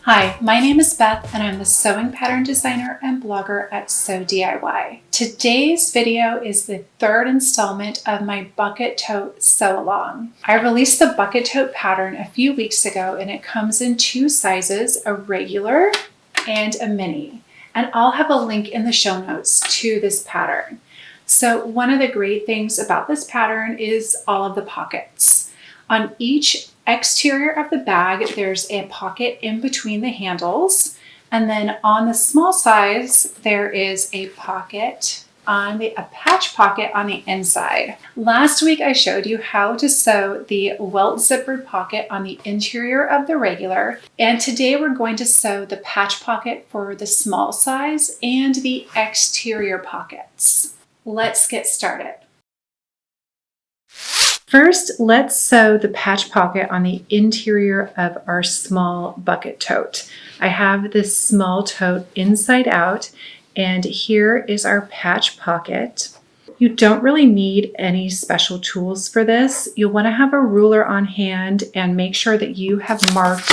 Hi, my name is Beth and I'm the sewing pattern designer and blogger at Sew DIY. Today's video is the third installment of my Bucket Tote sew along. I released the Bucket Tote pattern a few weeks ago and it comes in two sizes, a regular and a mini. And I'll have a link in the show notes to this pattern. So one of the great things about this pattern is all of the pockets. On each exterior of the bag, there's a pocket in between the handles. And then on the small size, there is a pocket a patch pocket on the inside. Last week, I showed you how to sew the welt zippered pocket on the interior of the regular. And today we're going to sew the patch pocket for the small size and the exterior pockets. Let's get started. First, let's sew the patch pocket on the interior of our small bucket tote. I have this small tote inside out, and here is our patch pocket. You don't really need any special tools for this. You'll want to have a ruler on hand and make sure that you have marked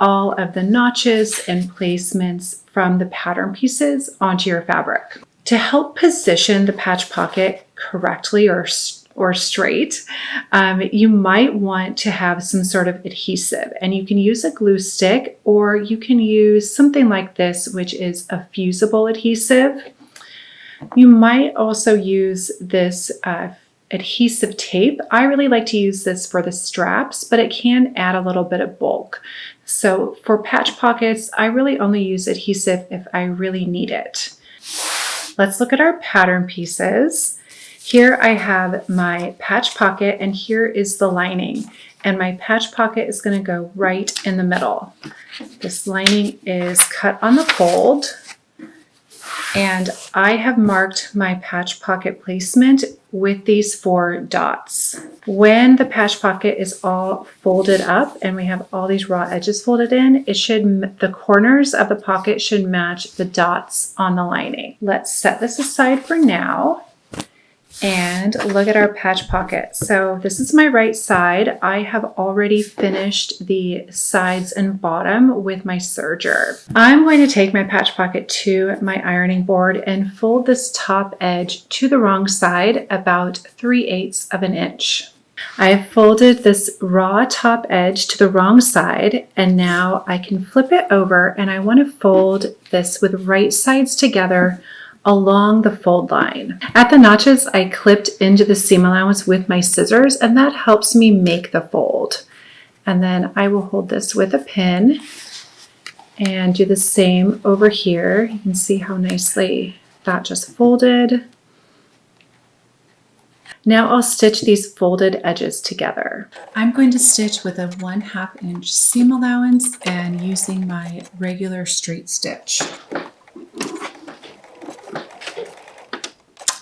all of the notches and placements from the pattern pieces onto your fabric. To help position the patch pocket correctly or straight, you might want to have some sort of adhesive, and you can use a glue stick or you can use something like this, which is a fusible adhesive. You might also use this adhesive tape. I really like to use this for the straps, but it can add a little bit of bulk. So for patch pockets, I really only use adhesive if I really need it. Let's look at our pattern pieces. Here I have my patch pocket and here is the lining, and my patch pocket is going to go right in the middle. This lining is cut on the fold, and I have marked my patch pocket placement with these 4 dots. When the patch pocket is all folded up and we have all these raw edges folded in, the corners of the pocket should match the dots on the lining. Let's set this aside for now. And look at our patch pocket. So this is my right side. I have already finished the sides and bottom with my serger. I'm going to take my patch pocket to my ironing board and fold this top edge to the wrong side about 3/8 of an inch. I've folded this raw top edge to the wrong side, and now I can flip it over, and I want to fold this with right sides together along the fold line. At the notches, I clipped into the seam allowance with my scissors, and that helps me make the fold. And then I will hold this with a pin and do the same over here. You can see how nicely that just folded. Now I'll stitch these folded edges together. I'm going to stitch with a 1/2 inch seam allowance and using my regular straight stitch.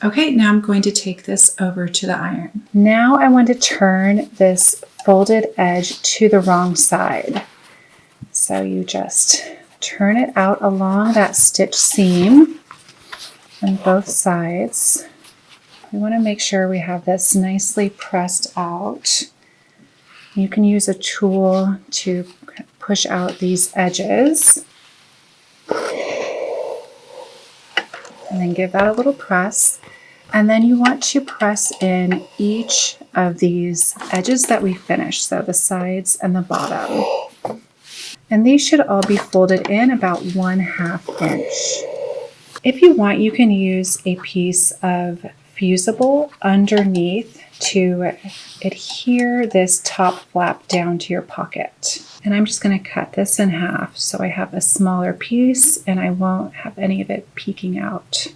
Okay, now I'm going to take this over to the iron. Now I want to turn this folded edge to the wrong side. So you just turn it out along that stitch seam on both sides. We want to make sure we have this nicely pressed out. You can use a tool to push out these edges. And then give that a little press. And then you want to press in each of these edges that we finished, so the sides and the bottom. And these should all be folded in about 1/2 inch. If you want, you can use a piece of fusible underneath to adhere this top flap down to your pocket. And I'm just going to cut this in half so I have a smaller piece and I won't have any of it peeking out.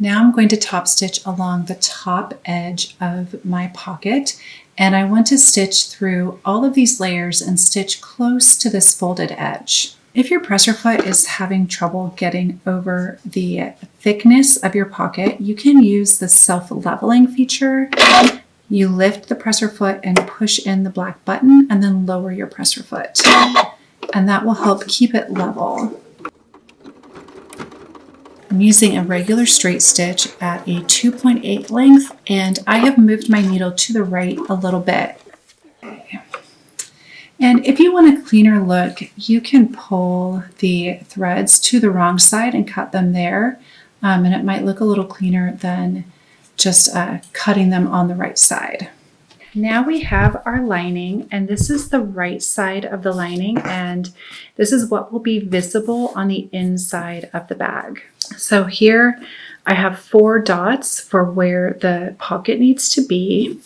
Now I'm going to top stitch along the top edge of my pocket, and I want to stitch through all of these layers and stitch close to this folded edge. If your presser foot is having trouble getting over the thickness of your pocket, you can use the self-leveling feature. You lift the presser foot and push in the black button and then lower your presser foot. And that will help keep it level. I'm using a regular straight stitch at a 2.8 length, and I have moved my needle to the right a little bit. Okay. And if you want a cleaner look, you can pull the threads to the wrong side and cut them there, and it might look a little cleaner than just cutting them on the right side. Now we have our lining, and this is the right side of the lining, and this is what will be visible on the inside of the bag. So here I have 4 dots for where the pocket needs to be,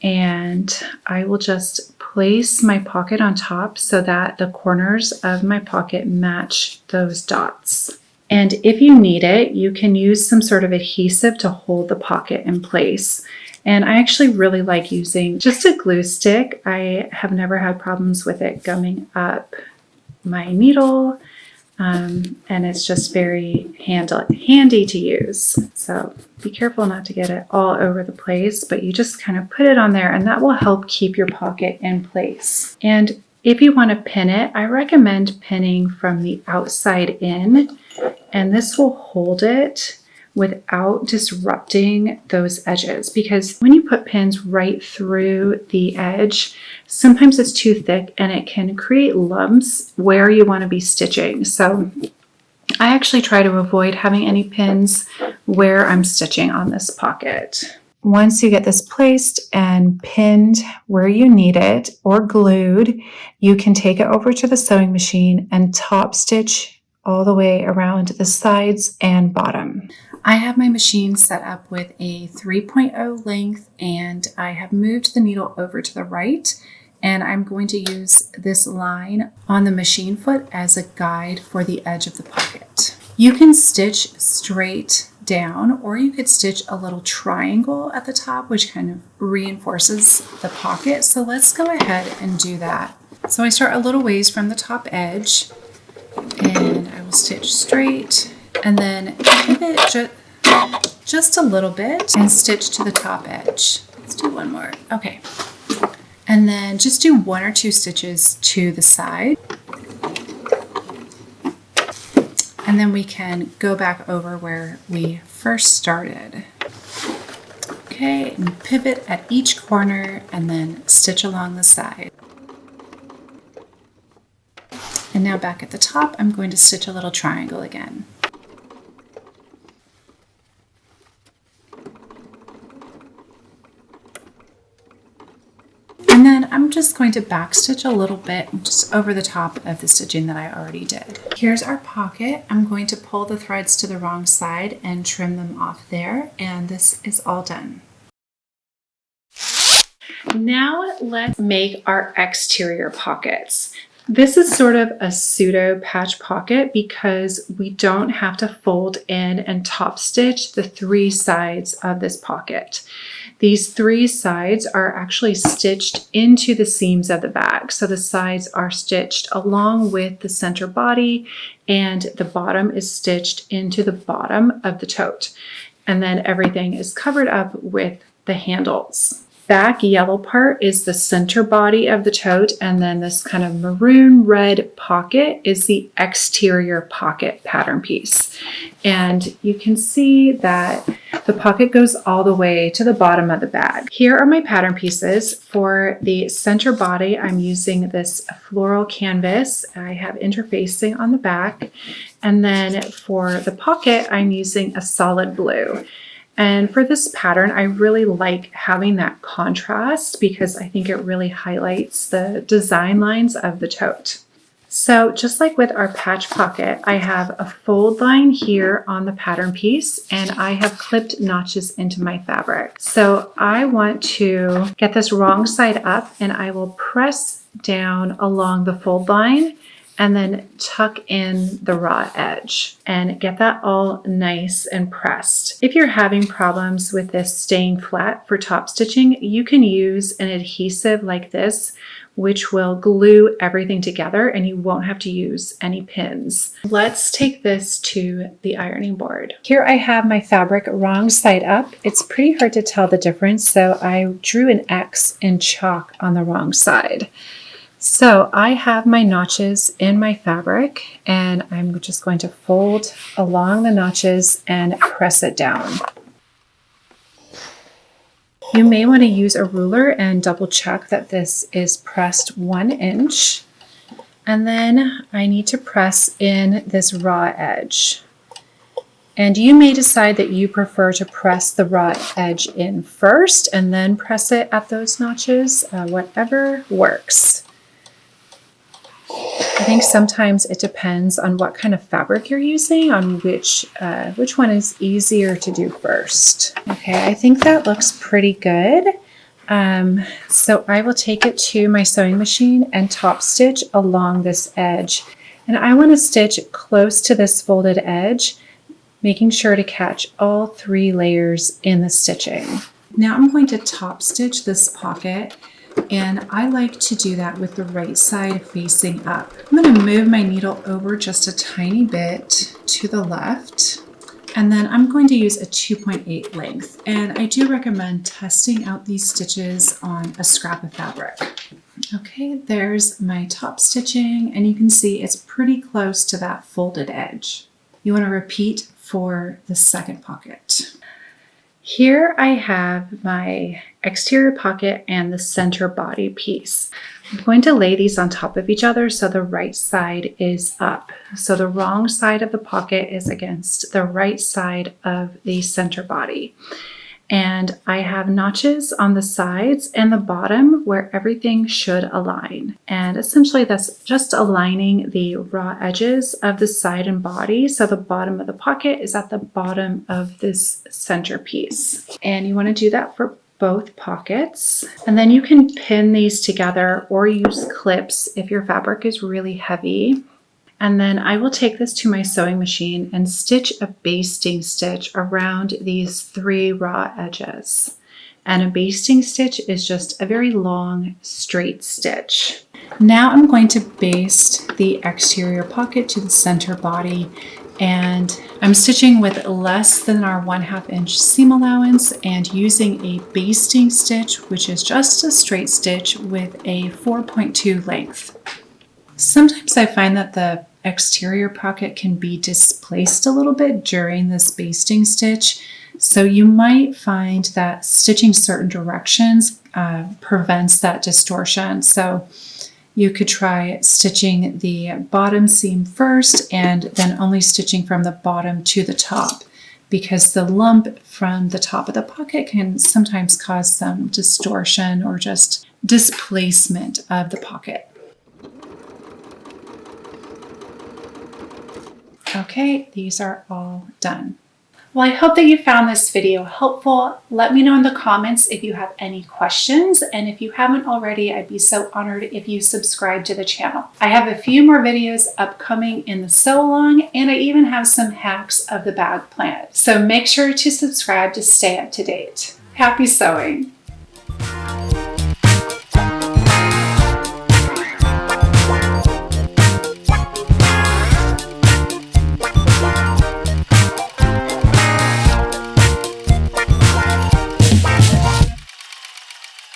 and I will just place my pocket on top so that the corners of my pocket match those dots. And if you need it, you can use some sort of adhesive to hold the pocket in place. And I actually really like using just a glue stick. I have never had problems with it gumming up my needle, and it's just very handy to use. So be careful not to get it all over the place, but you just kind of put it on there, and that will help keep your pocket in place. And if you want to pin it, I recommend pinning from the outside in, and this will hold it without disrupting those edges, because when you put pins right through the edge, sometimes it's too thick and it can create lumps where you want to be stitching. So I actually try to avoid having any pins where I'm stitching on this pocket. Once you get this placed and pinned where you need it or glued, you can take it over to the sewing machine and top stitch all the way around the sides and bottom. I have my machine set up with a 3.0 length, and I have moved the needle over to the right, and I'm going to use this line on the machine foot as a guide for the edge of the pocket. You can stitch straight down, or you could stitch a little triangle at the top, which kind of reinforces the pocket. So let's go ahead and do that. So I start a little ways from the top edge, and I will stitch straight, and then pivot just a little bit and stitch to the top edge. Let's do one more. Okay. And then just do 1 or 2 stitches to the side. And then we can go back over where we first started. Okay, and pivot at each corner and then stitch along the side. And now back at the top, I'm going to stitch a little triangle again. And then I'm just going to backstitch a little bit just over the top of the stitching that I already did. Here's our pocket. I'm going to pull the threads to the wrong side and trim them off there, and this is all done. Now let's make our exterior pockets. This is sort of a pseudo patch pocket because we don't have to fold in and top stitch the 3 sides of this pocket. These 3 sides are actually stitched into the seams of the bag. So the sides are stitched along with the center body, and the bottom is stitched into the bottom of the tote. And then everything is covered up with the handles. Back yellow part is the center body of the tote, and then this kind of maroon red pocket is the exterior pocket pattern piece. And you can see that the pocket goes all the way to the bottom of the bag. Here are my pattern pieces. For the center body, I'm using this floral canvas. I have interfacing on the back. And then for the pocket, I'm using a solid blue. And for this pattern, I really like having that contrast because I think it really highlights the design lines of the tote. So just like with our patch pocket, I have a fold line here on the pattern piece, and I have clipped notches into my fabric. So I want to get this wrong side up, and I will press down along the fold line and then tuck in the raw edge and get that all nice and pressed. If you're having problems with this staying flat for top stitching, you can use an adhesive like this, which will glue everything together and you won't have to use any pins. Let's take this to the ironing board. Here I have my fabric wrong side up. It's pretty hard to tell the difference, so I drew an X in chalk on the wrong side. So I have my notches in my fabric, and I'm just going to fold along the notches and press it down. You may want to use a ruler and double check that this is pressed 1 inch. And then I need to press in this raw edge. And you may decide that you prefer to press the raw edge in first and then press it at those notches, whatever works. I think sometimes it depends on what kind of fabric you're using, on which one is easier to do first. Okay, I think that looks pretty good. So I will take it to my sewing machine and top stitch along this edge. And I want to stitch close to this folded edge, making sure to catch all 3 layers in the stitching. Now I'm going to top stitch this pocket, and I like to do that with the right side facing up. I'm going to move my needle over just a tiny bit to the left, and then I'm going to use a 2.8 length. And I do recommend testing out these stitches on a scrap of fabric. Okay, there's my top stitching, and you can see it's pretty close to that folded edge. You want to repeat for the second pocket. Here I have my exterior pocket and the center body piece. I'm going to lay these on top of each other so the right side is up. So the wrong side of the pocket is against the right side of the center body. And I have notches on the sides and the bottom where everything should align. And essentially that's just aligning the raw edges of the side and body. So the bottom of the pocket is at the bottom of this center piece. And you want to do that for both pockets. And then you can pin these together or use clips if your fabric is really heavy. And then I will take this to my sewing machine and stitch a basting stitch around these 3 raw edges. And a basting stitch is just a very long straight stitch. Now I'm going to baste the exterior pocket to the center body, and I'm stitching with less than our 1/2 inch seam allowance and using a basting stitch, which is just a straight stitch with a 4.2 length. Sometimes I find that the exterior pocket can be displaced a little bit during this basting stitch. So you might find that stitching certain directions prevents that distortion. So you could try stitching the bottom seam first and then only stitching from the bottom to the top, because the lump from the top of the pocket can sometimes cause some distortion or just displacement of the pocket. Okay, these are all done. Well, I hope that you found this video helpful. Let me know in the comments if you have any questions, and if you haven't already, I'd be so honored if you subscribe to the channel. I have a few more videos upcoming in the sew along, and I even have some hacks of the bag plant. So make sure to subscribe to stay up to date. Happy sewing!